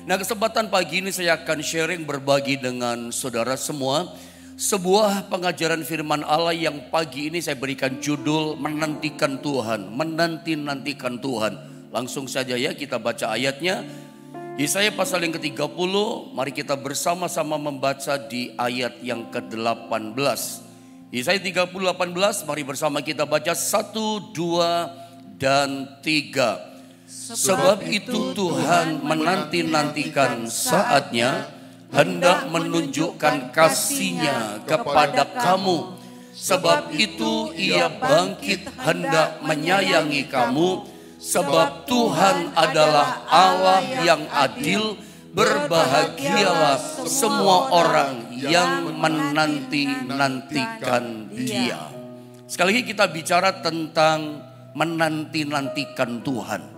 Nah, kesempatan pagi ini saya akan sharing berbagi dengan saudara semua sebuah pengajaran firman Allah yang pagi ini saya berikan judul menantikan Tuhan, menanti-nantikan Tuhan. Langsung saja ya kita baca ayatnya. Yesaya pasal yang ke-30, mari kita bersama-sama membaca di ayat yang ke-18. Yesaya 30:18, mari bersama kita baca 1, 2, dan 3. Sebab itu Tuhan menanti-nantikan saatnya, hendak menunjukkan kasih-Nya kepada kamu. Sebab itu Ia bangkit hendak menyayangi kamu. Sebab Tuhan adalah Allah yang adil. Berbahagialah semua orang yang menanti-nantikan Dia. Sekali lagi kita bicara tentang menanti-nantikan Tuhan.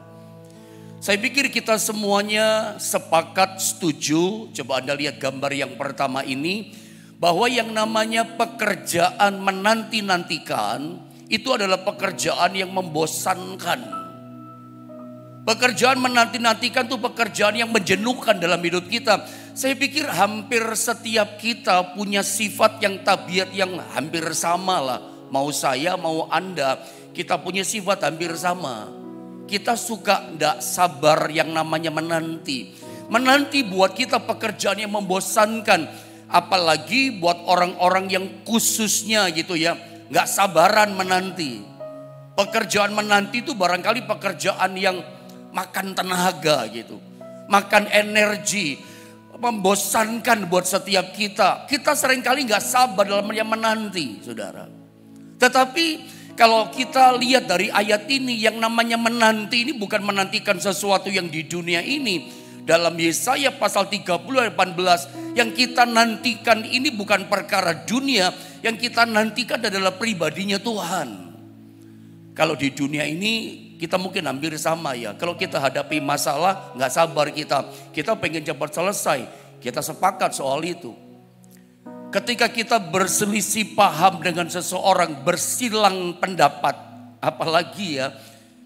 Saya pikir kita semuanya sepakat setuju, coba Anda lihat gambar yang pertama ini, bahwa yang namanya pekerjaan menanti-nantikan itu adalah pekerjaan yang membosankan. Pekerjaan menanti-nantikan itu pekerjaan yang menjenuhkan dalam hidup kita. Saya pikir hampir setiap kita punya sifat yang tabiat yang hampir sama lah. Mau saya, mau Anda, kita punya sifat hampir sama. Kita suka tidak sabar yang namanya menanti. Menanti buat kita pekerjaan yang membosankan. Apalagi buat orang-orang yang khususnya gitu ya. Gak sabaran menanti. Pekerjaan menanti itu barangkali pekerjaan yang makan tenaga gitu. Makan energi. Membosankan buat setiap kita. Kita seringkali gak sabar dalam yang menanti, saudara. Tetapi kalau kita lihat dari ayat ini, yang namanya menanti ini bukan menantikan sesuatu yang di dunia ini. Dalam Yesaya pasal 30 ayat 18, yang kita nantikan ini bukan perkara dunia, yang kita nantikan adalah pribadinya Tuhan. Kalau di dunia ini kita mungkin hampir sama ya. Kalau kita hadapi masalah gak sabar kita pengen cepat selesai. Kita sepakat soal itu. Ketika kita berselisih paham dengan seseorang, bersilang pendapat, apalagi ya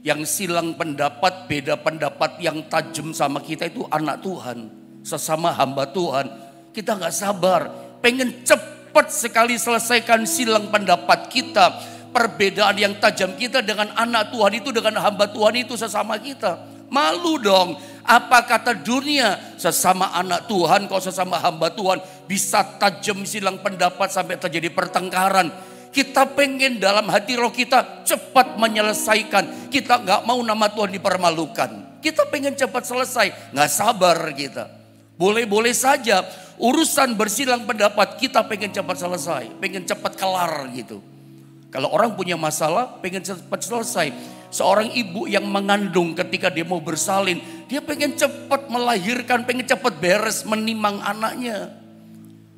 yang silang pendapat, beda pendapat yang tajam sama kita itu anak Tuhan, sesama hamba Tuhan. Kita gak sabar, pengen cepat sekali selesaikan silang pendapat kita, perbedaan yang tajam kita dengan anak Tuhan itu, dengan hamba Tuhan itu sesama kita. Malu dong, apa kata dunia? Sesama anak Tuhan, kok sesama hamba Tuhan bisa tajam silang pendapat sampai terjadi pertengkaran. Kita pengen dalam hati roh kita cepat menyelesaikan. Kita gak mau nama Tuhan dipermalukan. Kita pengen cepat selesai, gak sabar kita. Boleh-boleh saja urusan bersilang pendapat kita pengen cepat selesai, pengen cepat kelar gitu. Kalau orang punya masalah pengen cepat selesai. Seorang ibu yang mengandung ketika dia mau bersalin, dia pengen cepat melahirkan, pengen cepat beres menimang anaknya.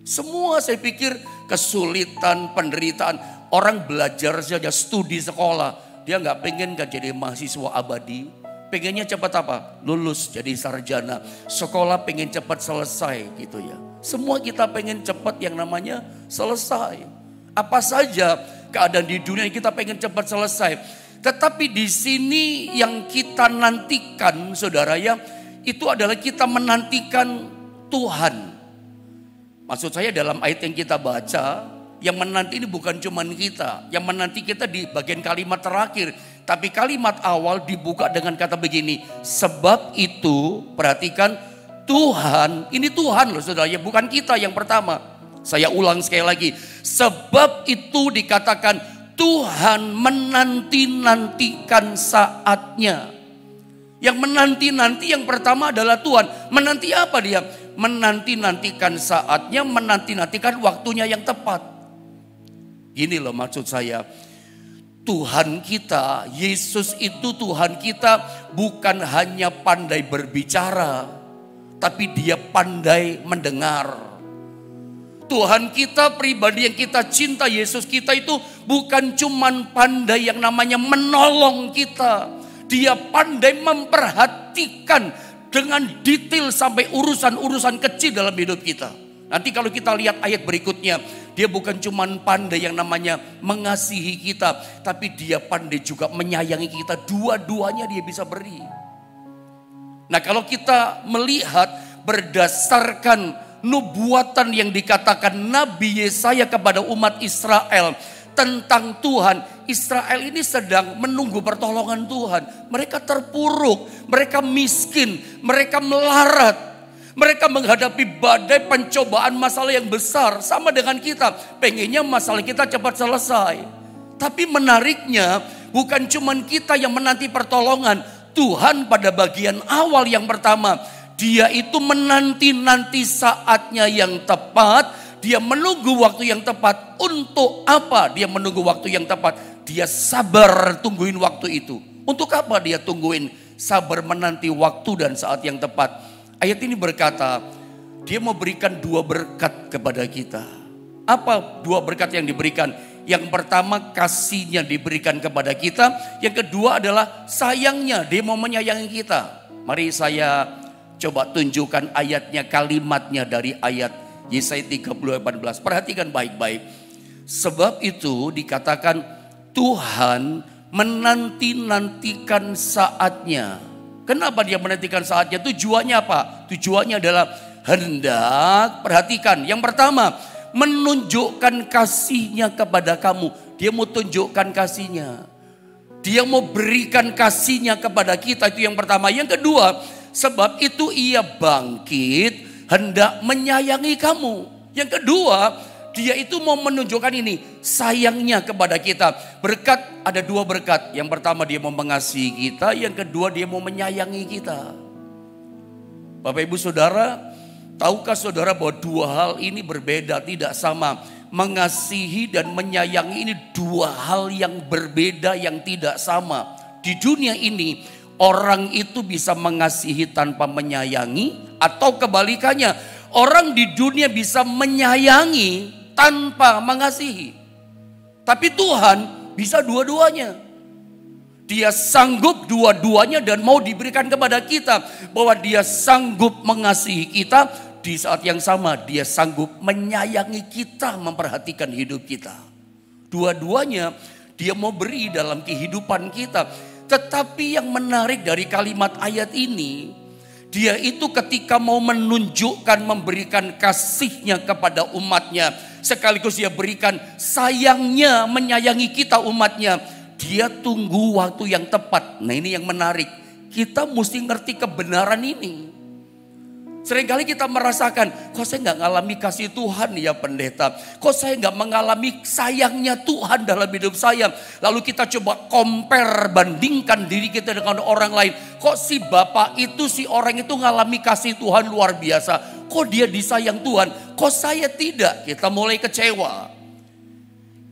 Semua saya pikir kesulitan, penderitaan. Orang belajar saja, studi sekolah. Dia gak pengen gak jadi mahasiswa abadi. Pengennya cepat apa? Lulus jadi sarjana. Sekolah pengen cepat selesai gitu ya. Semua kita pengen cepat yang namanya selesai. Apa saja keadaan di dunia kita pengen cepat selesai. Tetapi di sini yang kita nantikan, saudara ya, itu adalah kita menantikan Tuhan. Maksud saya dalam ayat yang kita baca, yang menanti ini bukan cuma kita. Yang menanti kita di bagian kalimat terakhir. Tapi kalimat awal dibuka dengan kata begini. Sebab itu, perhatikan, Tuhan, ini Tuhan loh saudara ya, bukan kita yang pertama. Saya ulang sekali lagi. Sebab itu dikatakan Tuhan menanti-nantikan saatnya. Yang menanti-nanti yang pertama adalah Tuhan. Menanti apa dia? Menanti-nantikan saatnya, menanti-nantikan waktunya yang tepat. Gini loh maksud saya. Tuhan kita, Yesus itu Tuhan kita bukan hanya pandai berbicara, tapi dia pandai mendengar. Tuhan kita, pribadi yang kita cinta, Yesus kita itu bukan cuman pandai yang namanya menolong kita. Dia pandai memperhatikan dengan detail sampai urusan-urusan kecil dalam hidup kita. Nanti kalau kita lihat ayat berikutnya, dia bukan cuman pandai yang namanya mengasihi kita, tapi dia pandai juga menyayangi kita. Dua-duanya dia bisa beri. Nah kalau kita melihat berdasarkan nubuatan yang dikatakan Nabi Yesaya kepada umat Israel tentang Tuhan. Israel ini sedang menunggu pertolongan Tuhan. Mereka terpuruk, mereka miskin, mereka melarat. Mereka menghadapi badai pencobaan masalah yang besar. Sama dengan kita, pengennya masalah kita cepat selesai. Tapi menariknya bukan cuma kita yang menanti pertolongan. Tuhan pada bagian awal yang pertama, Dia itu menanti-nanti saatnya yang tepat. Dia menunggu waktu yang tepat. Untuk apa dia menunggu waktu yang tepat? Dia sabar tungguin waktu itu. Untuk apa dia tungguin? Sabar menanti waktu dan saat yang tepat. Ayat ini berkata, dia mau berikan 2 berkat kepada kita. Apa 2 berkat yang diberikan? Yang pertama, kasihnya diberikan kepada kita. Yang kedua adalah sayangnya, dia mau menyayangi kita. Mari saya coba tunjukkan ayatnya, kalimatnya dari ayat Yesaya 30:18. Perhatikan baik-baik. Sebab itu dikatakan Tuhan menanti-nantikan saatnya. Kenapa dia menantikan saatnya? Tujuannya apa? Tujuannya adalah hendak, perhatikan. Yang pertama, menunjukkan kasihnya kepada kamu. Dia mau tunjukkan kasihnya. Dia mau berikan kasihnya kepada kita. Itu yang pertama. Yang kedua, sebab itu ia bangkit hendak menyayangi kamu. Yang kedua, dia itu mau menunjukkan ini, sayangnya kepada kita. Berkat, ada 2 berkat. Yang pertama dia mau mengasihi kita. Yang kedua dia mau menyayangi kita. Bapak ibu saudara, tahukah saudara bahwa 2 hal ini berbeda, tidak sama. Mengasihi dan menyayangi ini 2 hal yang berbeda, yang tidak sama. Di dunia ini orang itu bisa mengasihi tanpa menyayangi. Atau kebalikannya, orang di dunia bisa menyayangi tanpa mengasihi. Tapi Tuhan bisa dua-duanya. Dia sanggup dua-duanya dan mau diberikan kepada kita. Bahwa dia sanggup mengasihi kita, di saat yang sama dia sanggup menyayangi kita, memperhatikan hidup kita. Dua-duanya dia mau beri dalam kehidupan kita. Tetapi yang menarik dari kalimat ayat ini, dia itu ketika mau menunjukkan, memberikan kasihnya kepada umatnya, sekaligus dia berikan sayangnya, menyayangi kita umatnya. Dia tunggu waktu yang tepat. Nah ini yang menarik. Kita mesti ngerti kebenaran ini. Seringkali kita merasakan, kok saya gak ngalami kasih Tuhan ya pendeta. Kok saya gak mengalami sayangnya Tuhan dalam hidup saya. Lalu kita coba compare, bandingkan diri kita dengan orang lain. Kok si bapak itu, si orang itu ngalami kasih Tuhan luar biasa. Kok dia disayang Tuhan, kok saya tidak. Kita mulai kecewa.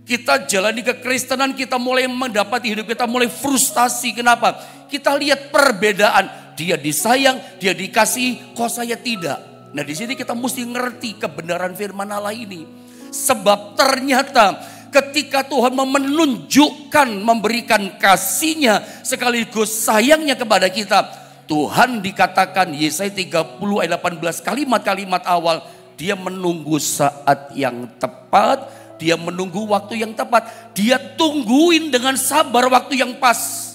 Kita jalani kekristenan, kita mulai mendapati hidup kita mulai frustasi. Kenapa? Kita lihat perbedaan. Dia disayang, dia dikasih, kok saya tidak. Nah di sini kita mesti ngerti kebenaran firman Allah ini. Sebab ternyata ketika Tuhan menunjukkan, memberikan kasihnya sekaligus sayangnya kepada kita. Tuhan dikatakan Yesaya 30 ayat 18 kalimat-kalimat awal. Dia menunggu saat yang tepat, dia menunggu waktu yang tepat. Dia tungguin dengan sabar waktu yang pas.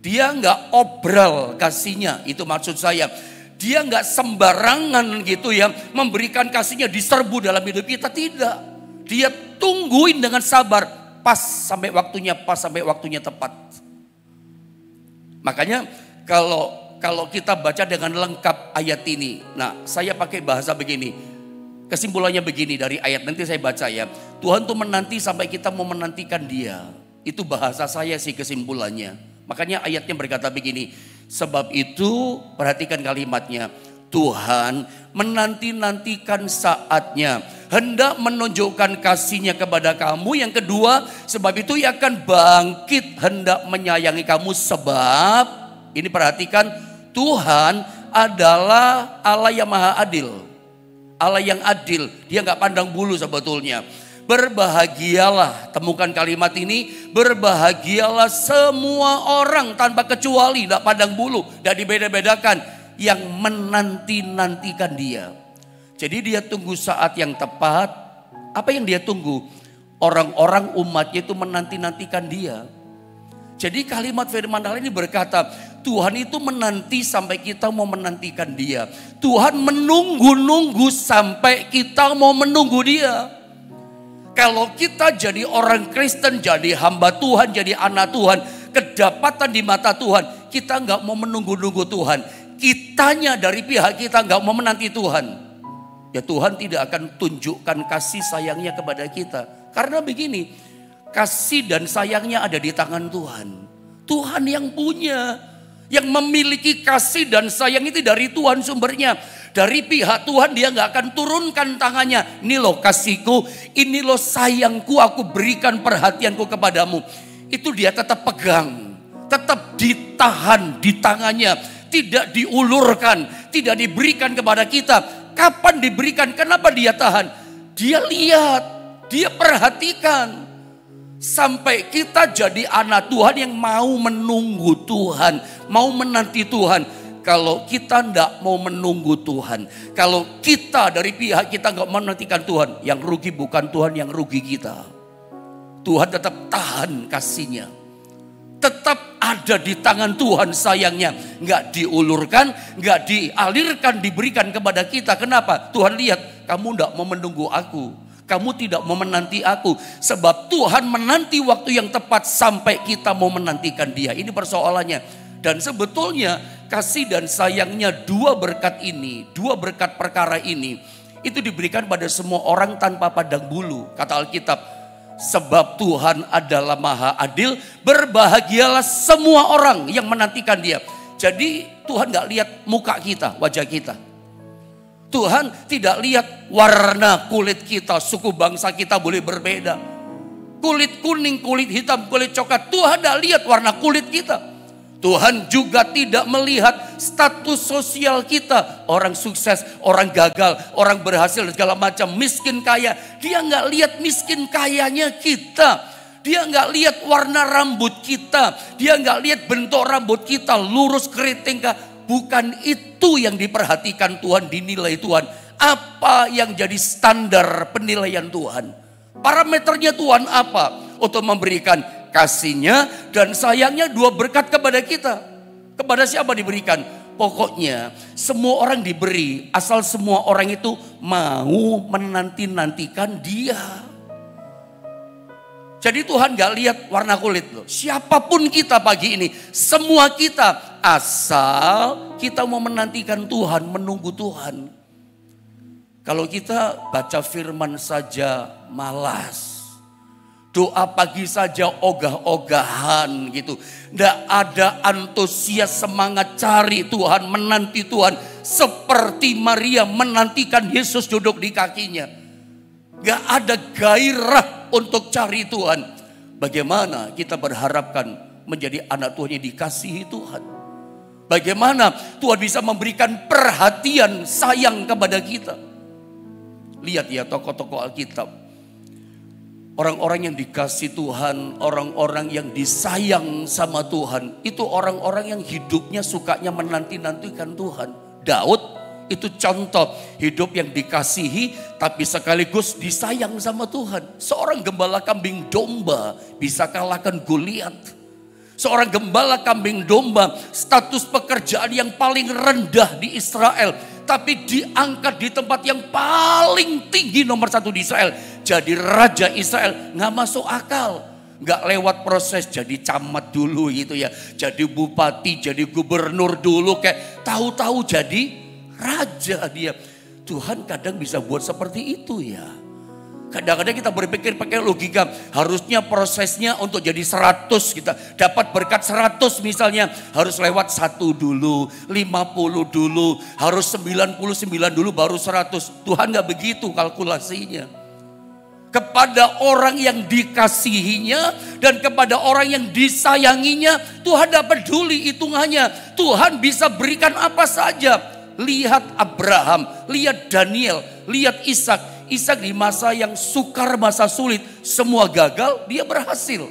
Dia nggak obral kasihnya, itu maksud saya. Dia nggak sembarangan gitu ya, memberikan kasihnya diserbu dalam hidup kita, tidak. Dia tungguin dengan sabar, pas sampai waktunya tepat. Makanya kalau kita baca dengan lengkap ayat ini, nah saya pakai bahasa begini. Kesimpulannya begini dari ayat, nanti saya baca ya. Tuhan tuh menanti sampai kita mau menantikan dia. Itu bahasa saya sih kesimpulannya. Makanya ayatnya berkata begini, sebab itu perhatikan kalimatnya, Tuhan menanti-nantikan saatnya, hendak menunjukkan kasihnya kepada kamu. Yang kedua, sebab itu ia akan bangkit hendak menyayangi kamu. Sebab, ini perhatikan, Tuhan adalah Allah yang maha adil. Allah yang adil, dia gak pandang bulu sebetulnya. Berbahagialah, temukan kalimat ini, berbahagialah semua orang tanpa kecuali, tidak pandang bulu, tidak dibeda-bedakan, yang menanti-nantikan dia. Jadi dia tunggu saat yang tepat. Apa yang dia tunggu? Orang-orang umatnya itu menanti-nantikan dia. Jadi kalimat firman Allah ini berkata, Tuhan itu menanti sampai kita mau menantikan Dia. Tuhan menunggu-nunggu sampai kita mau menunggu Dia. Kalau kita jadi orang Kristen, jadi hamba Tuhan, jadi anak Tuhan, kedapatan di mata Tuhan, kita nggak mau menunggu-nunggu Tuhan. Kitanya dari pihak kita nggak mau menanti Tuhan. Ya Tuhan tidak akan tunjukkan kasih sayangnya kepada kita. Karena begini, kasih dan sayangnya ada di tangan Tuhan. Tuhan yang punya, yang memiliki kasih dan sayang itu dari Tuhan sumbernya. Dari pihak Tuhan dia gak akan turunkan tangannya. Ini loh kasihku, ini loh sayangku, aku berikan perhatianku kepadamu. Itu dia tetap pegang, tetap ditahan di tangannya. Tidak diulurkan, tidak diberikan kepada kita. Kapan diberikan? Kenapa dia tahan? Dia lihat, dia perhatikan. Sampai kita jadi anak Tuhan yang mau menunggu Tuhan, mau menanti Tuhan. Kalau kita tidak mau menunggu Tuhan, kalau kita dari pihak kita nggak menantikan Tuhan, yang rugi bukan Tuhan, yang rugi kita. Tuhan tetap tahan kasihnya, tetap ada di tangan Tuhan sayangnya, nggak diulurkan, nggak dialirkan, diberikan kepada kita. Kenapa? Tuhan lihat kamu nggak mau menunggu aku. Kamu tidak mau menanti aku. Sebab Tuhan menanti waktu yang tepat sampai kita mau menantikan Dia. Ini persoalannya. Dan sebetulnya kasih dan sayangnya dua berkat ini, dua berkat perkara ini, itu diberikan pada semua orang tanpa pandang bulu. Kata Alkitab, sebab Tuhan adalah maha adil, berbahagialah semua orang yang menantikan Dia. Jadi Tuhan gak lihat muka kita, wajah kita. Tuhan tidak lihat warna kulit kita, suku bangsa kita boleh berbeda. Kulit kuning, kulit hitam, kulit coklat. Tuhan tidak lihat warna kulit kita. Tuhan juga tidak melihat status sosial kita. Orang sukses, orang gagal, orang berhasil, segala macam, miskin kaya. Dia nggak lihat miskin kayanya kita. Dia nggak lihat warna rambut kita. Dia nggak lihat bentuk rambut kita, lurus keriting kah. Bukan itu yang diperhatikan Tuhan, dinilai Tuhan. Apa yang jadi standar penilaian Tuhan? Parameternya Tuhan apa? Untuk memberikan kasihnya dan sayangnya dua berkat kepada kita. Kepada siapa diberikan? Pokoknya semua orang diberi, asal semua orang itu mau menanti-nantikan Dia. Jadi Tuhan gak lihat warna kulit loh. Siapapun kita pagi ini, semua kita, asal kita mau menantikan Tuhan, menunggu Tuhan. Kalau kita baca firman saja malas, doa pagi saja ogah-ogahan gitu. Nggak ada antusias, semangat cari Tuhan, menanti Tuhan. Seperti Maria menantikan Yesus duduk di kakinya. Nggak ada gairah untuk cari Tuhan. Bagaimana kita berharapkan menjadi anak Tuhan yang dikasihi Tuhan? Bagaimana Tuhan bisa memberikan perhatian, sayang kepada kita? Lihat ya tokoh-tokoh Alkitab. Orang-orang yang dikasih Tuhan, orang-orang yang disayang sama Tuhan, itu orang-orang yang hidupnya sukanya menanti-nantikan Tuhan. Daud itu contoh hidup yang dikasihi tapi sekaligus disayang sama Tuhan. Seorang gembala kambing domba bisa kalahkan Goliat. Seorang gembala kambing domba, status pekerjaan yang paling rendah di Israel, tapi diangkat di tempat yang paling tinggi nomor 1 di Israel. Jadi raja Israel, nggak masuk akal. Nggak lewat proses jadi camat dulu gitu ya. Jadi bupati, jadi gubernur dulu, kayak tahu-tahu jadi raja dia. Tuhan kadang bisa buat seperti itu ya. Kadang-kadang kita berpikir pakai logika, harusnya prosesnya untuk jadi 100 kita dapat berkat 100 misalnya harus lewat 1 dulu, 50 dulu, harus 99 dulu baru 100. Tuhan gak begitu kalkulasinya. Kepada orang yang dikasihinya dan kepada orang yang disayanginya, Tuhan gak peduli hitungannya. Tuhan bisa berikan apa saja. Lihat Abraham, lihat Daniel, lihat Ishak. Ishak di masa yang sukar, masa sulit, semua gagal, dia berhasil.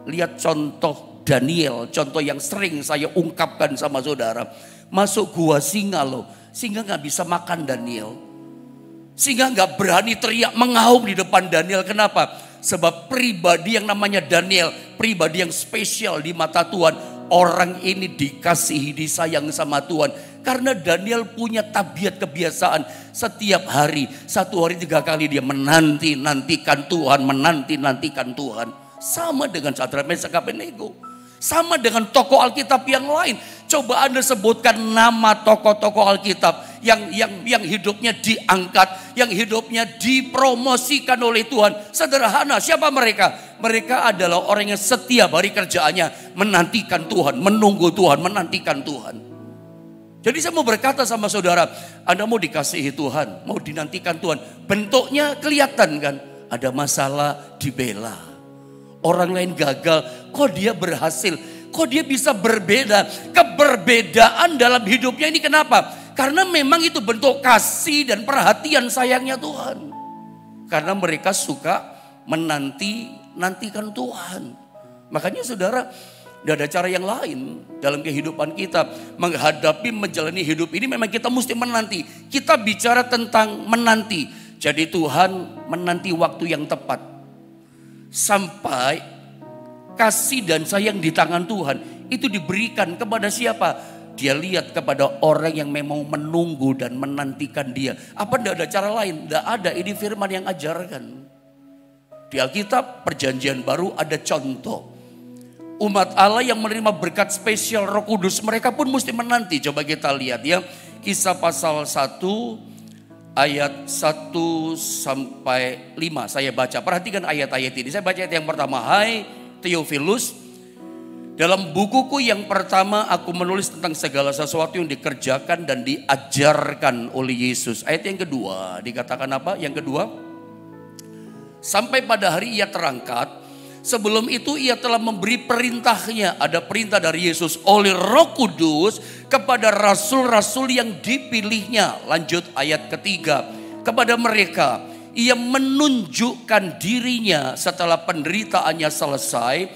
Lihat contoh Daniel, contoh yang sering saya ungkapkan sama saudara. Masuk gua singa loh, singa gak bisa makan Daniel. Singa gak berani teriak mengaum di depan Daniel, kenapa? Sebab pribadi yang namanya Daniel, pribadi yang spesial di mata Tuhan. Orang ini dikasihi, disayang sama Tuhan. Karena Daniel punya tabiat kebiasaan. Setiap hari, 1 hari 3 kali dia menanti-nantikan Tuhan. Menanti-nantikan Tuhan. Sama dengan Sadrak, Mesak, Abednego. Sama dengan tokoh Alkitab yang lain. Coba Anda sebutkan nama tokoh-tokoh Alkitab yang hidupnya diangkat, yang hidupnya dipromosikan oleh Tuhan. Sederhana, siapa mereka? Mereka adalah orang yang setiap hari kerjaannya menantikan Tuhan, menunggu Tuhan, menantikan Tuhan. Jadi saya mau berkata sama saudara, Anda mau dikasihi Tuhan, mau dinantikan Tuhan. Bentuknya kelihatan kan? Ada masalah, dibela. Orang lain gagal, kok dia berhasil? Kok dia bisa berbeda? Keberbedaan dalam hidupnya ini kenapa? Karena memang itu bentuk kasih dan perhatian sayangnya Tuhan. Karena mereka suka menantikan Tuhan. Makanya saudara, tidak ada cara yang lain dalam kehidupan kita. Menghadapi, menjalani hidup ini memang kita mesti menanti. Kita bicara tentang menanti. Jadi Tuhan menanti waktu yang tepat. Sampai kasih dan sayang di tangan Tuhan itu diberikan kepada siapa? Dia lihat kepada orang yang memang menunggu dan menantikan dia. Apa tidak ada cara lain? Tidak ada, ini firman yang ajarkan. Di Alkitab Perjanjian Baru ada contoh. Umat Allah yang menerima berkat spesial Roh Kudus, mereka pun mesti menanti. Coba kita lihat ya. Kisah pasal 1 ayat 1 sampai 5 saya baca. Perhatikan ayat-ayat ini. Saya baca ayat yang pertama. Hai Theophilus, dalam bukuku yang pertama aku menulis tentang segala sesuatu yang dikerjakan dan diajarkan oleh Yesus. Ayat yang kedua dikatakan apa? Yang kedua, sampai pada hari ia terangkat. Sebelum itu ia telah memberi perintahnya. Ada perintah dari Yesus oleh Roh Kudus kepada rasul-rasul yang dipilihnya. Lanjut ayat ketiga. Kepada mereka ia menunjukkan dirinya setelah penderitaannya selesai.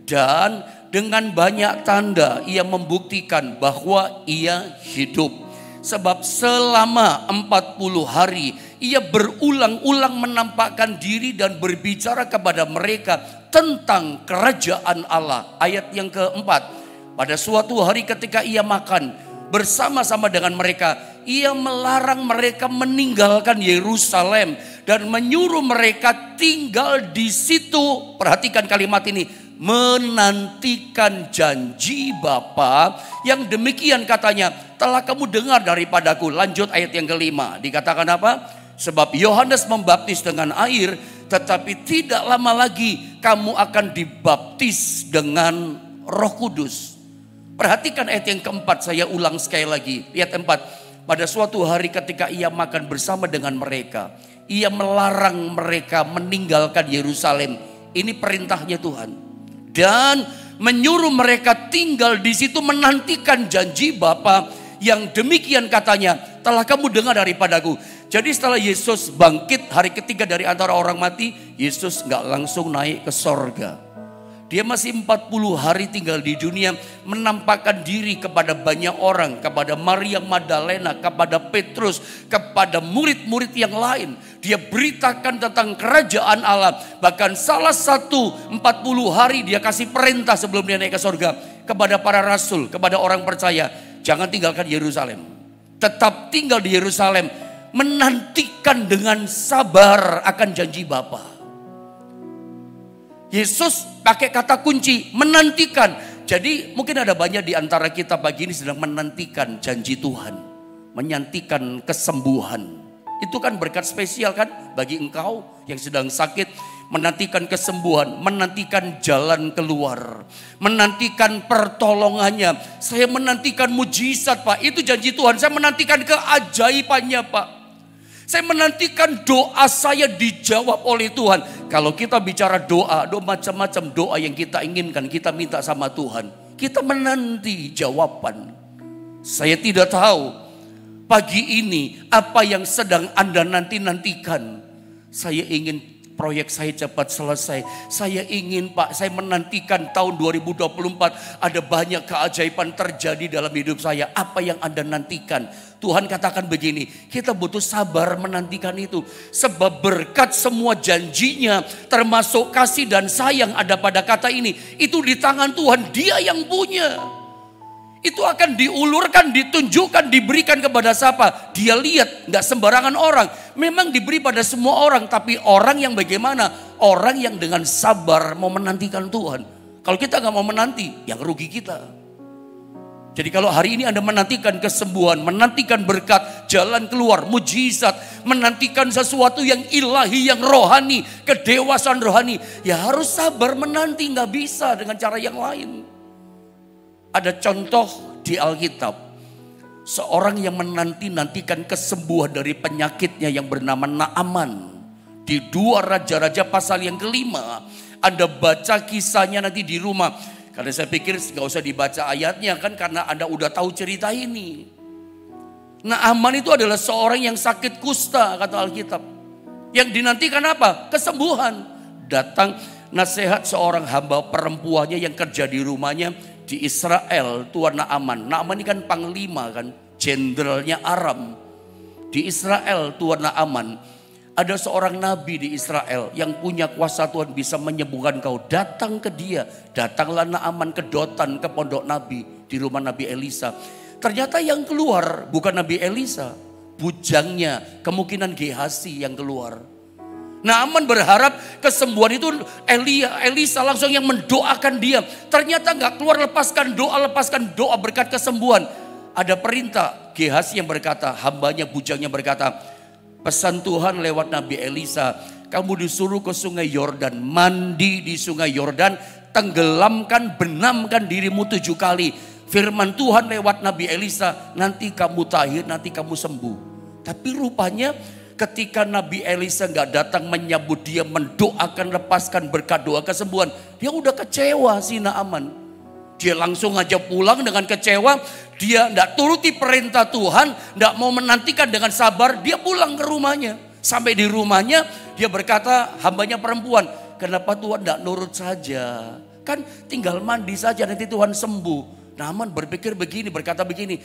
Dan dengan banyak tanda ia membuktikan bahwa ia hidup. Sebab selama 40 hari ia berulang-ulang menampakkan diri dan berbicara kepada mereka tentang kerajaan Allah. Ayat yang keempat. Pada suatu hari ketika ia makan bersama-sama dengan mereka, ia melarang mereka meninggalkan Yerusalem dan menyuruh mereka tinggal di situ. Perhatikan kalimat ini, menantikan janji Bapa yang demikian katanya telah kamu dengar daripadaku. Lanjut ayat yang kelima, dikatakan apa? Sebab Yohanes membaptis dengan air, tetapi tidak lama lagi kamu akan dibaptis dengan Roh Kudus. Perhatikan ayat yang keempat, saya ulang sekali lagi. Ayat 4, pada suatu hari ketika ia makan bersama dengan mereka, ia melarang mereka meninggalkan Yerusalem. Ini perintahnya Tuhan. Dan menyuruh mereka tinggal di situ menantikan janji Bapa yang demikian katanya telah kamu dengar daripadaku. Jadi setelah Yesus bangkit hari ketiga dari antara orang mati, Yesus gak langsung naik ke sorga. Dia masih 40 hari tinggal di dunia, menampakkan diri kepada banyak orang, kepada Maria Magdalena, kepada Petrus, kepada murid-murid yang lain. Dia beritakan tentang kerajaan Allah. Bahkan salah satu 40 hari dia kasih perintah sebelum dia naik ke sorga kepada para rasul, kepada orang percaya, jangan tinggalkan Yerusalem. Tetap tinggal di Yerusalem, menantikan dengan sabar akan janji Bapa. Yesus pakai kata kunci, menantikan. Jadi mungkin ada banyak di antara kita pagi ini sedang menantikan janji Tuhan. Menantikan kesembuhan. Itu kan berkat spesial kan bagi engkau yang sedang sakit. Menantikan kesembuhan, menantikan jalan keluar. Menantikan pertolongannya. Saya menantikan mujizat Pak, itu janji Tuhan. Saya menantikan keajaibannya Pak. Saya menantikan doa saya dijawab oleh Tuhan. Kalau kita bicara doa macam-macam doa yang kita inginkan, kita minta sama Tuhan. Kita menanti jawaban. Saya tidak tahu pagi ini apa yang sedang Anda nantikan. Saya ingin proyek saya cepat selesai. Saya ingin Pak, saya menantikan tahun 2024 ada banyak keajaiban terjadi dalam hidup saya. Apa yang Anda nantikan? Tuhan katakan begini, kita butuh sabar menantikan itu. Sebab berkat semua janjinya termasuk kasih dan sayang ada pada kata ini. Itu di tangan Tuhan, Dia yang punya. Itu akan diulurkan, ditunjukkan, diberikan kepada siapa? Dia lihat, gak sembarangan orang. Memang diberi pada semua orang, tapi orang yang bagaimana? Orang yang dengan sabar mau menantikan Tuhan. Kalau kita gak mau menanti, yang rugi kita. Jadi kalau hari ini Anda menantikan kesembuhan, menantikan berkat, jalan keluar, mujizat, menantikan sesuatu yang ilahi, yang rohani, kedewasaan rohani, ya harus sabar menanti, gak bisa dengan cara yang lain. Ada contoh di Alkitab, seorang yang menanti-nantikan kesembuhan dari penyakitnya yang bernama Naaman. Di 2 Raja-Raja pasal yang kelima, Anda baca kisahnya nanti di rumah. Karena saya pikir gak usah dibaca ayatnya kan, karena Anda udah tahu cerita ini. Naaman itu adalah seorang yang sakit kusta kata Alkitab. Yang dinantikan apa? Kesembuhan. Datang nasihat seorang hamba perempuannya yang kerja di rumahnya. Di Israel Tuan Naaman. Naaman ini kan panglima kan, jenderalnya Aram. Di Israel Tuan Naaman. Ada seorang nabi di Israel yang punya kuasa Tuhan bisa menyembuhkan kau. Datang ke dia. Datanglah Naaman ke Dotan, ke pondok nabi di rumah Nabi Elisa. Ternyata yang keluar bukan Nabi Elisa, bujangnya, kemungkinan Gehazi yang keluar. Naaman berharap kesembuhan itu Elisa langsung yang mendoakan dia. Ternyata gak keluar, lepaskan doa berkat kesembuhan. Ada perintah, Gehazi yang berkata, hambanya bujangnya berkata, pesan Tuhan lewat Nabi Elisa, kamu disuruh ke sungai Yordan, mandi di sungai Yordan, tenggelamkan, benamkan dirimu 7 kali. Firman Tuhan lewat Nabi Elisa, nanti kamu tahir, nanti kamu sembuh. Tapi rupanya ketika Nabi Elisa gak datang menyambut dia, mendoakan, lepaskan berkat doa kesembuhan, dia udah kecewa si Naaman. Dia langsung aja pulang dengan kecewa. Dia gak turuti perintah Tuhan, gak mau menantikan dengan sabar. Dia pulang ke rumahnya. Sampai di rumahnya dia berkata, hambanya perempuan, kenapa Tuhan gak nurut saja? Kan tinggal mandi saja nanti Tuhan sembuh. Naaman berpikir begini, berkata begini,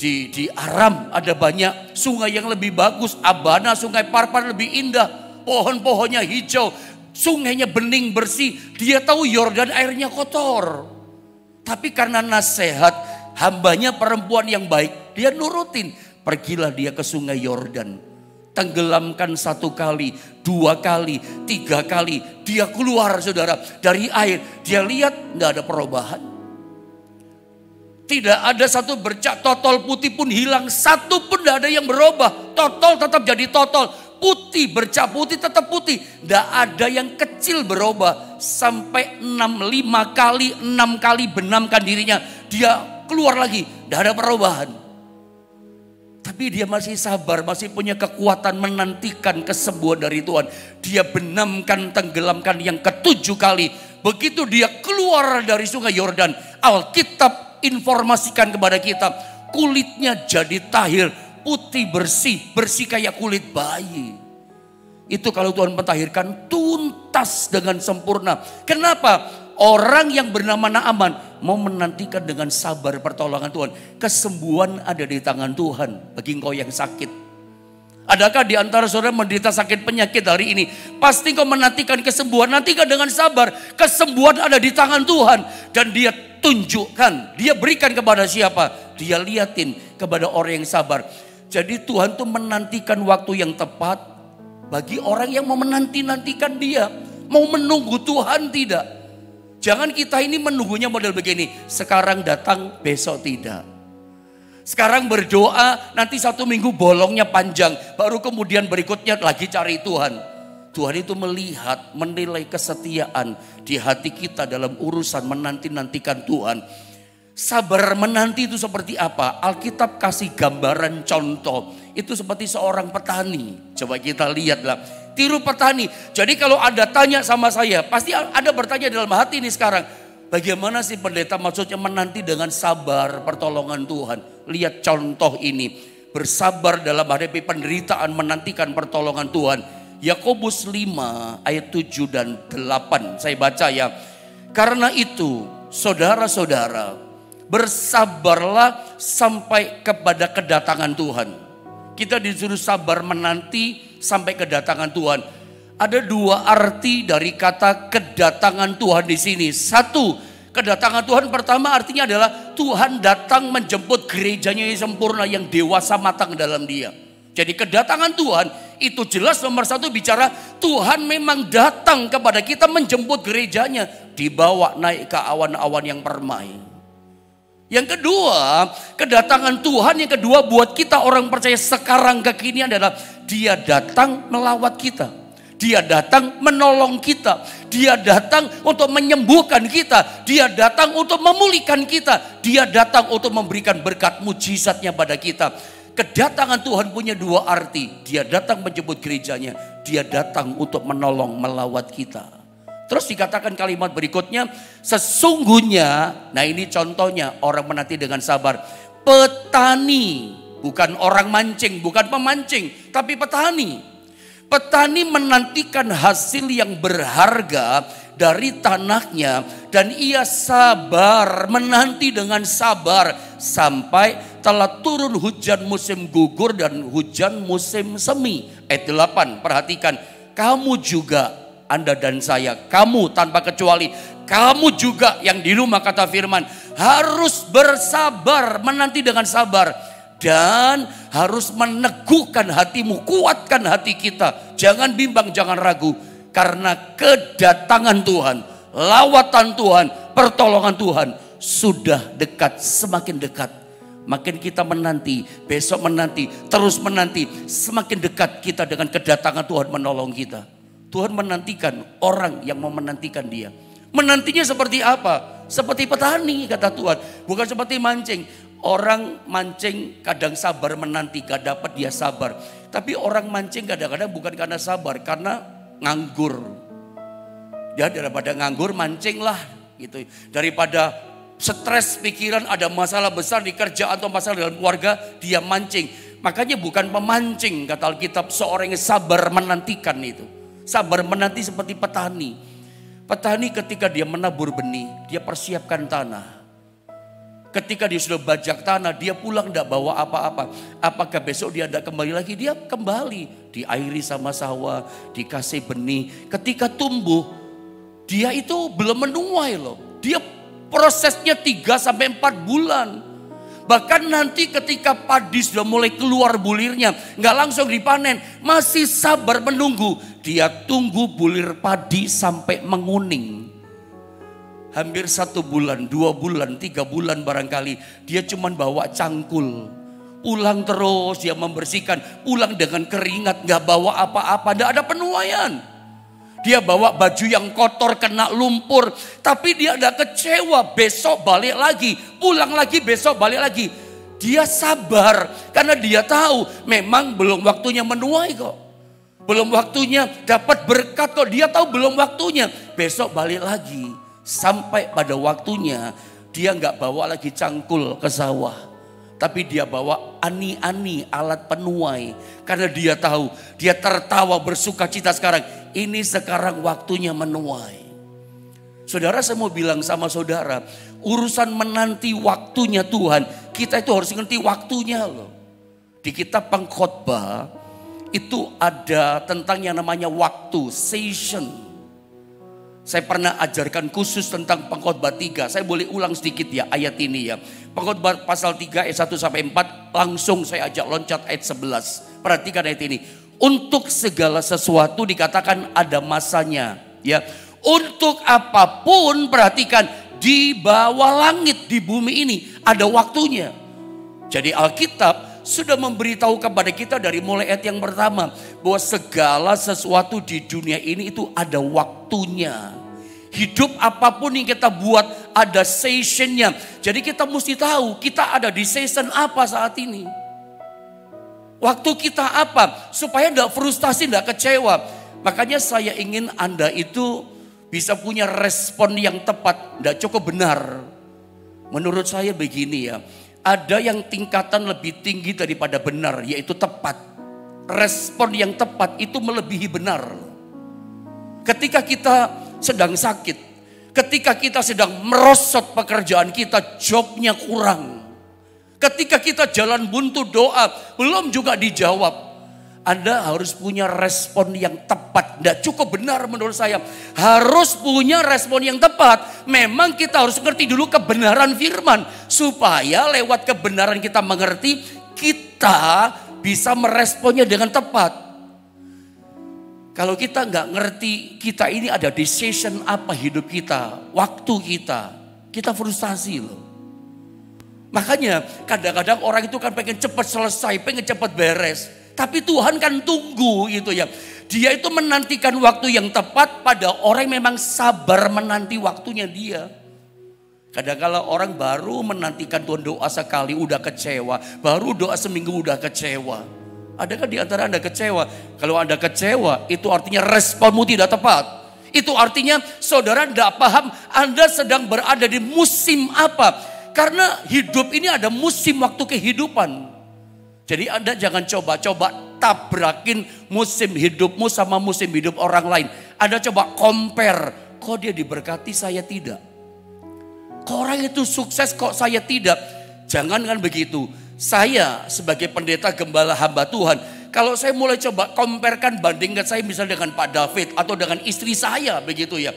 Di Aram ada banyak sungai yang lebih bagus. Abana, sungai Parpar lebih indah. Pohon-pohonnya hijau. Sungainya bening bersih. Dia tahu Yordan airnya kotor. Tapi karena nasihat hambanya perempuan yang baik, dia nurutin. Pergilah dia ke sungai Yordan. Tenggelamkan 1 kali, 2 kali, 3 kali. Dia keluar saudara dari air. Dia lihat gak ada perubahan. Tidak ada satu bercak totol putih pun hilang. Satu pun tidak ada yang berubah. Totol tetap jadi totol. Putih, bercak putih tetap putih. Tidak ada yang kecil berubah. Sampai 5 kali, 6 kali benamkan dirinya. Dia keluar lagi. Tidak ada perubahan. Tapi dia masih sabar, masih punya kekuatan menantikan kesembuhan dari Tuhan. Dia benamkan, tenggelamkan yang ke-7 kali. Begitu dia keluar dari sungai Yordan, Alkitab informasikan kepada kita, kulitnya jadi tahir, putih bersih, bersih kayak kulit bayi. Itu kalau Tuhan mentahirkan tuntas dengan sempurna. Kenapa? Orang yang bernama Naaman mau menantikan dengan sabar pertolongan Tuhan. Kesembuhan ada di tangan Tuhan bagi engkau yang sakit. Adakah di antara saudara menderita sakit penyakit hari ini? Pasti kau menantikan kesembuhan. Nantikan dengan sabar. Kesembuhan ada di tangan Tuhan. Dan dia tunjukkan. Dia berikan kepada siapa? Dia liatin kepada orang yang sabar. Jadi Tuhan tuh menantikan waktu yang tepat. Bagi orang yang mau menanti-nantikan dia. Mau menunggu Tuhan tidak. Jangan kita ini menunggunya model begini. Sekarang datang, besok tidak. Sekarang berdoa, nanti 1 minggu bolongnya panjang. Baru kemudian berikutnya lagi cari Tuhan. Tuhan itu melihat, menilai kesetiaan di hati kita dalam urusan menanti-nantikan Tuhan. Sabar menanti itu seperti apa? Alkitab kasih gambaran contoh. Itu seperti seorang petani. Coba kita lihatlah. Tiru petani. Jadi kalau Anda tanya sama saya, pasti Anda bertanya dalam hati ini sekarang. Bagaimana sih pendeta maksudnya menanti dengan sabar pertolongan Tuhan? Lihat contoh ini. Bersabar dalam menghadapi penderitaan, menantikan pertolongan Tuhan. Yakobus 5 ayat 7 dan 8. Saya baca ya. Karena itu saudara-saudara, bersabarlah sampai kepada kedatangan Tuhan. Kita disuruh sabar menanti sampai kedatangan Tuhan. Ada dua arti dari kata kedatangan Tuhan di sini. Satu, kedatangan Tuhan pertama artinya adalah Tuhan datang menjemput gerejanya yang sempurna, yang dewasa matang dalam Dia. Jadi kedatangan Tuhan itu jelas nomor satu bicara Tuhan memang datang kepada kita menjemput gerejanya, dibawa naik ke awan-awan yang permai. Yang kedua, kedatangan Tuhan yang kedua buat kita orang percaya sekarang kekinian adalah Dia datang melawat kita. Dia datang menolong kita. Dia datang untuk menyembuhkan kita. Dia datang untuk memulihkan kita. Dia datang untuk memberikan berkat mujizatnya pada kita. Kedatangan Tuhan punya dua arti. Dia datang menjemput gerejanya. Dia datang untuk menolong melawat kita. Terus dikatakan kalimat berikutnya, sesungguhnya, nah ini contohnya orang menanti dengan sabar. Petani, bukan orang mancing, bukan pemancing, tapi petani. Petani menantikan hasil yang berharga dari tanahnya dan ia sabar, menanti dengan sabar sampai telah turun hujan musim gugur dan hujan musim semi. Ayat 8, perhatikan, kamu juga, Anda dan saya, kamu tanpa kecuali, kamu juga yang di rumah kata firman, harus bersabar, menanti dengan sabar. Dan harus meneguhkan hatimu, kuatkan hati kita. Jangan bimbang, jangan ragu. Karena kedatangan Tuhan, lawatan Tuhan, pertolongan Tuhan sudah dekat, semakin dekat. Makin kita menanti, besok menanti, terus menanti, semakin dekat kita dengan kedatangan Tuhan menolong kita. Tuhan menantikan orang yang mau menantikan Dia. Menantinya seperti apa? Seperti petani kata Tuhan. Bukan seperti mancing. Orang mancing kadang sabar menanti, gak dapat dia sabar. Tapi orang mancing kadang-kadang bukan karena sabar, karena nganggur. Ya daripada nganggur mancing lah gitu. Daripada stres pikiran ada masalah besar di kerjaan atau masalah dalam keluarga, dia mancing. Makanya bukan pemancing kata Alkitab, seorang yang sabar menantikan itu. Sabar menanti seperti petani. Petani ketika dia menabur benih, dia persiapkan tanah. Ketika dia sudah bajak tanah, dia pulang tidak bawa apa-apa. Apakah besok dia tidak kembali lagi? Dia kembali. Diairi sama sawah, dikasih benih. Ketika tumbuh, dia itu belum menuai loh. Dia prosesnya 3-4 bulan. Bahkan nanti ketika padi sudah mulai keluar bulirnya, nggak langsung dipanen, masih sabar menunggu. Dia tunggu bulir padi sampai menguning. Hampir 1 bulan, 2 bulan, 3 bulan barangkali. Dia cuma bawa cangkul. Pulang terus, dia membersihkan. Pulang dengan keringat, gak bawa apa-apa, gak ada penuaian. Dia bawa baju yang kotor, kena lumpur. Tapi dia gak kecewa, besok balik lagi. Pulang lagi, besok balik lagi. Dia sabar, karena dia tahu memang belum waktunya menuai kok. Belum waktunya dapat berkat kok, dia tahu belum waktunya. Besok balik lagi. Sampai pada waktunya dia nggak bawa lagi cangkul ke sawah, tapi dia bawa ani-ani alat penuai. Karena dia tahu, dia tertawa bersuka cita sekarang. Ini sekarang waktunya menuai. Saudara, saya mau bilang sama saudara, urusan menanti waktunya Tuhan, kita itu harus ngerti waktunya loh. Di kitab Pengkhotbah itu ada tentang yang namanya waktu, season. Saya pernah ajarkan khusus tentang Pengkhotbah 3. Saya boleh ulang sedikit ya ayat ini ya. Pengkhotbah pasal 3 ayat 1-4. Langsung saya ajak loncat ayat 11. Perhatikan ayat ini. Untuk segala sesuatu dikatakan ada masanya. Ya. Untuk apapun perhatikan. Di bawah langit di bumi ini ada waktunya. Jadi Alkitab sudah memberitahu kepada kita dari mulai ayat yang pertama. Bahwa segala sesuatu di dunia ini itu ada waktunya. Hidup apapun yang kita buat ada seasonnya. Jadi kita mesti tahu kita ada di season apa saat ini. Waktu kita apa? Supaya tidak frustasi, tidak kecewa. Makanya saya ingin Anda itu bisa punya respon yang tepat. Tidak cukup benar. Menurut saya begini ya. Ada yang tingkatan lebih tinggi daripada benar, yaitu tepat. respon yang tepat itu melebihi benar. Ketika kita sedang sakit, ketika kita sedang merosot pekerjaan kita, jobnya kurang. Ketika kita jalan buntu doa, belum juga dijawab. Anda harus punya respon yang tepat. Tidak cukup benar menurut saya. Harus punya respon yang tepat. Memang kita harus ngerti dulu kebenaran firman. Supaya lewat kebenaran kita mengerti, kita bisa meresponnya dengan tepat. Kalau kita nggak ngerti, kita ini ada decision apa hidup kita, waktu kita frustasi loh. Makanya kadang-kadang orang itu kan pengen cepat selesai, pengen cepat beres. Tapi Tuhan kan tunggu gitu ya. Dia itu menantikan waktu yang tepat pada orang yang memang sabar menanti waktunya dia. Kadang-kadang orang baru menantikan Tuhan doa sekali udah kecewa. Baru doa seminggu udah kecewa. Adakah di antara Anda kecewa? Kalau Anda kecewa itu artinya responmu tidak tepat. Itu artinya saudara tidak paham Anda sedang berada di musim apa. Karena hidup ini ada musim waktu kehidupan. Jadi Anda jangan coba-coba tabrakin musim hidupmu sama musim hidup orang lain. Anda coba compare, kok dia diberkati saya tidak? Kok orang itu sukses kok saya tidak? Jangan kan begitu. Saya sebagai pendeta gembala hamba Tuhan, kalau saya mulai coba comparekan bandingkan saya misalnya dengan Pak David atau dengan istri saya begitu ya.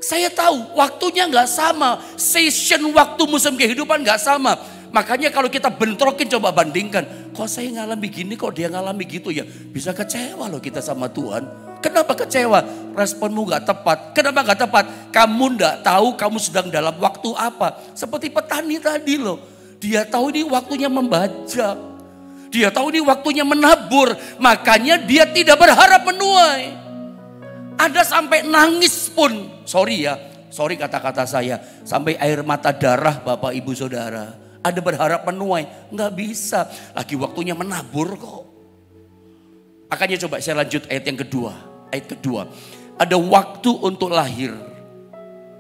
Saya tahu waktunya nggak sama, season waktu musim kehidupan nggak sama. Makanya kalau kita bentrokin coba bandingkan. Kok saya ngalami gini kok dia ngalami gitu ya. Bisa kecewa loh kita sama Tuhan. Kenapa kecewa? Responmu gak tepat. Kenapa gak tepat? Kamu gak tahu kamu sedang dalam waktu apa. Seperti petani tadi loh. Dia tahu ini waktunya membaca. Dia tahu ini waktunya menabur. Makanya dia tidak berharap menuai. Ada sampai nangis pun. Sorry kata-kata saya. Sampai air mata darah Bapak Ibu Saudara. Ada berharap menuai, nggak bisa. Lagi waktunya menabur kok. Makanya coba saya lanjut ayat yang kedua. Ayat kedua, ada waktu untuk lahir.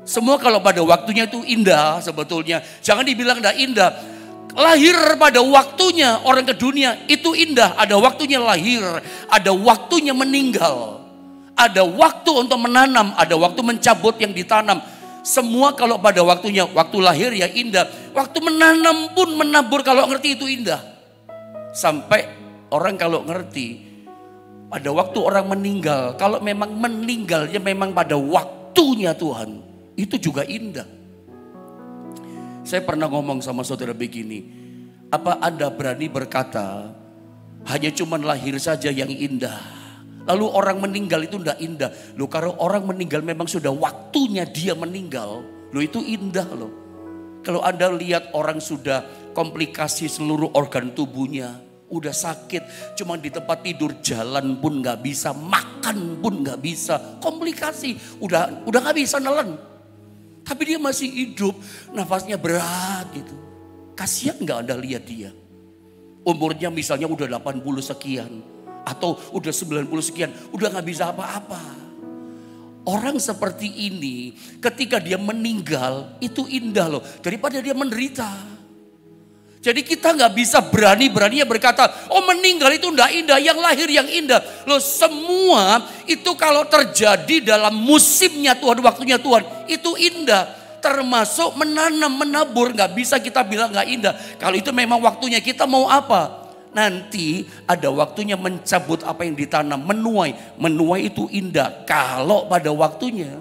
Semua kalau pada waktunya itu indah sebetulnya. Jangan dibilang tidak indah. Lahir pada waktunya orang ke dunia itu indah. Ada waktunya lahir, ada waktunya meninggal. Ada waktu untuk menanam, ada waktu mencabut yang ditanam. Semua kalau pada waktunya, waktu lahir ya indah. Waktu menanam pun menabur kalau ngerti itu indah. Sampai orang kalau ngerti, pada waktu orang meninggal, kalau memang meninggalnya memang pada waktunya Tuhan, itu juga indah. Saya pernah ngomong sama saudara begini, apa Anda berani berkata, hanya cuman lahir saja yang indah? Lalu orang meninggal itu tidak indah. Loh kalau orang meninggal memang sudah waktunya dia meninggal. Loh itu indah loh. Kalau Anda lihat orang sudah komplikasi seluruh organ tubuhnya. Udah sakit. Cuma di tempat tidur jalan pun gak bisa. Makan pun gak bisa. Komplikasi. Udah gak bisa nelen. Tapi dia masih hidup. Nafasnya berat gitu. Kasihan gak Anda lihat dia. Umurnya misalnya udah 80 sekian. Atau udah 90 sekian, udah gak bisa apa-apa. Orang seperti ini ketika dia meninggal itu indah loh. Daripada dia menderita. Jadi kita gak bisa berani-beraninya berkata, oh meninggal itu gak indah, yang lahir yang indah. Loh semua itu kalau terjadi dalam musimnya Tuhan, waktunya Tuhan, itu indah. Termasuk menanam, menabur, gak bisa kita bilang gak indah. Kalau itu memang waktunya, kita mau apa? Nanti ada waktunya mencabut apa yang ditanam, menuai. Menuai itu indah kalau pada waktunya.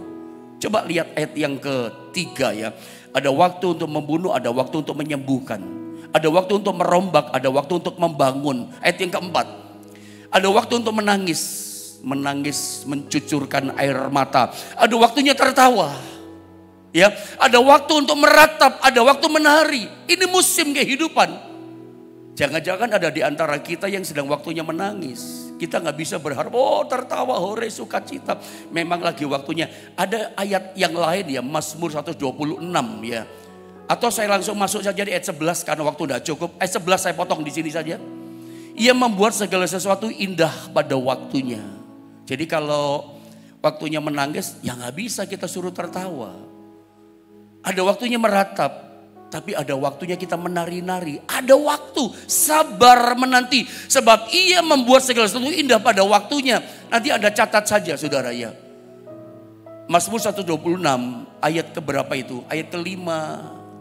Coba lihat ayat yang ketiga ya. Ada waktu untuk membunuh, ada waktu untuk menyembuhkan. Ada waktu untuk merombak, ada waktu untuk membangun. Ayat yang keempat. Ada waktu untuk menangis. Menangis, mencucurkan air mata. Ada waktunya tertawa. Ya, ada waktu untuk meratap, ada waktu menari. Ini musim kehidupan. Jangan-jangan ada di antara kita yang sedang waktunya menangis. Kita gak bisa berharap, oh tertawa, hore, sukacita. Memang lagi waktunya. Ada ayat yang lain ya, Mazmur 126 ya. Atau saya langsung masuk saja di ayat 11 karena waktu gak cukup. Ayat 11 saya potong di sini saja. Ia membuat segala sesuatu indah pada waktunya. Jadi kalau waktunya menangis, ya gak bisa kita suruh tertawa. Ada waktunya meratap. Tapi ada waktunya kita menari-nari. Ada waktu, sabar menanti. Sebab ia membuat segala sesuatu indah pada waktunya. Nanti Anda catat saja saudara ya. Mazmur 126 ayat keberapa itu? Ayat ke-5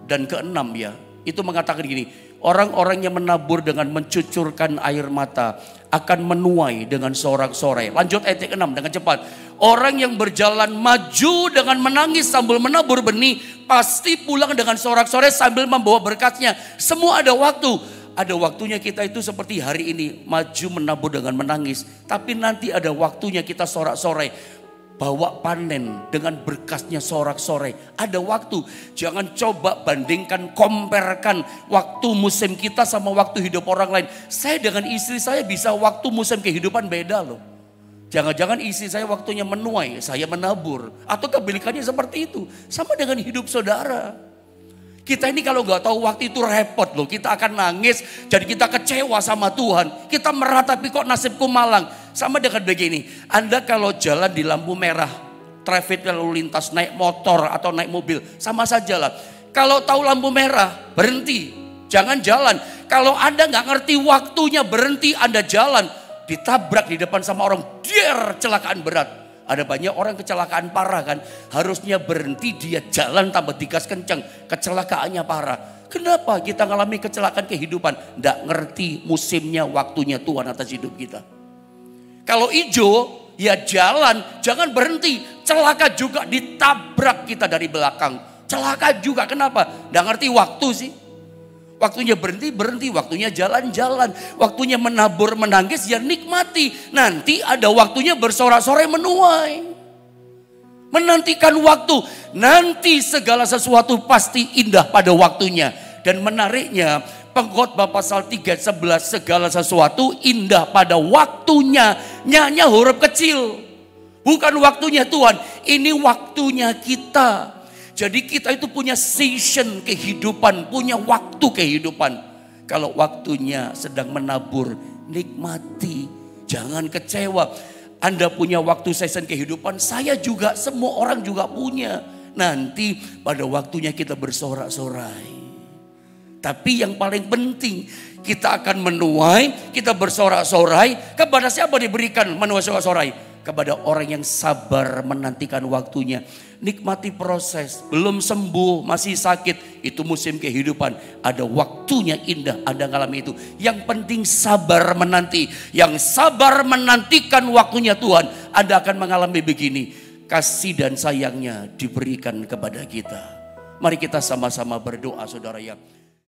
dan ke-6 ya. Itu mengatakan gini. Orang-orang yang menabur dengan mencucurkan air mata akan menuai dengan sorak-sorai. Lanjut ayat ke-6 dengan cepat. Orang yang berjalan maju dengan menangis sambil menabur benih, pasti pulang dengan sorak-sorai sambil membawa berkatnya. Semua ada waktu. Ada waktunya kita itu seperti hari ini, maju menabur dengan menangis. Tapi nanti ada waktunya kita sorak-sorai. Bawa panen dengan berkasnya sorak-sorai. Ada waktu. Jangan coba bandingkan, komparkan waktu musim kita sama waktu hidup orang lain. Saya dengan istri saya bisa waktu musim kehidupan beda loh. Jangan-jangan istri saya waktunya menuai, saya menabur. Atau kebalikannya seperti itu. Sama dengan hidup saudara. Kita ini kalau nggak tahu waktu itu repot loh. Kita akan nangis, jadi kita kecewa sama Tuhan. Kita meratapi kok nasibku malang. Sama dengan begini, Anda kalau jalan di lampu merah, traffic lalu lintas, naik motor atau naik mobil, sama saja lah. Kalau tahu lampu merah, berhenti, jangan jalan. Kalau Anda nggak ngerti waktunya berhenti, Anda jalan, ditabrak di depan sama orang, der, kecelakaan berat. Ada banyak orang kecelakaan parah kan, harusnya berhenti, dia jalan tambah digas kencang, kecelakaannya parah. Kenapa kita ngalami kecelakaan kehidupan? Nggak ngerti musimnya, waktunya Tuhan atas hidup kita. Kalau hijau, ya jalan, jangan berhenti. Celaka juga, ditabrak kita dari belakang. Celaka juga, kenapa? Nggak ngerti waktu sih. Waktunya berhenti, berhenti. Waktunya jalan-jalan. Waktunya menabur, menangis, ya nikmati. Nanti ada waktunya bersorak-sorai menuai. Menantikan waktu. Nanti segala sesuatu pasti indah pada waktunya. Dan menariknya, Pengkhotbah pasal 3:11, segala sesuatu indah pada waktunya. Nya huruf kecil. Bukan waktunya Tuhan, ini waktunya kita. Jadi kita itu punya season kehidupan, punya waktu kehidupan. Kalau waktunya sedang menabur, nikmati. Jangan kecewa. Anda punya waktu season kehidupan, saya juga, semua orang juga punya. Nanti pada waktunya kita bersorak-sorai. Tapi yang paling penting, kita akan menuai, kita bersorak-sorai. Kepada siapa diberikan menuai sorak-sorai? Kepada orang yang sabar menantikan waktunya. Nikmati proses, belum sembuh, masih sakit. Itu musim kehidupan, ada waktunya indah, Anda ngalami itu. Yang penting sabar menanti. Yang sabar menantikan waktunya Tuhan, Anda akan mengalami begini. Kasih dan sayangnya diberikan kepada kita. Mari kita sama-sama berdoa saudara ya.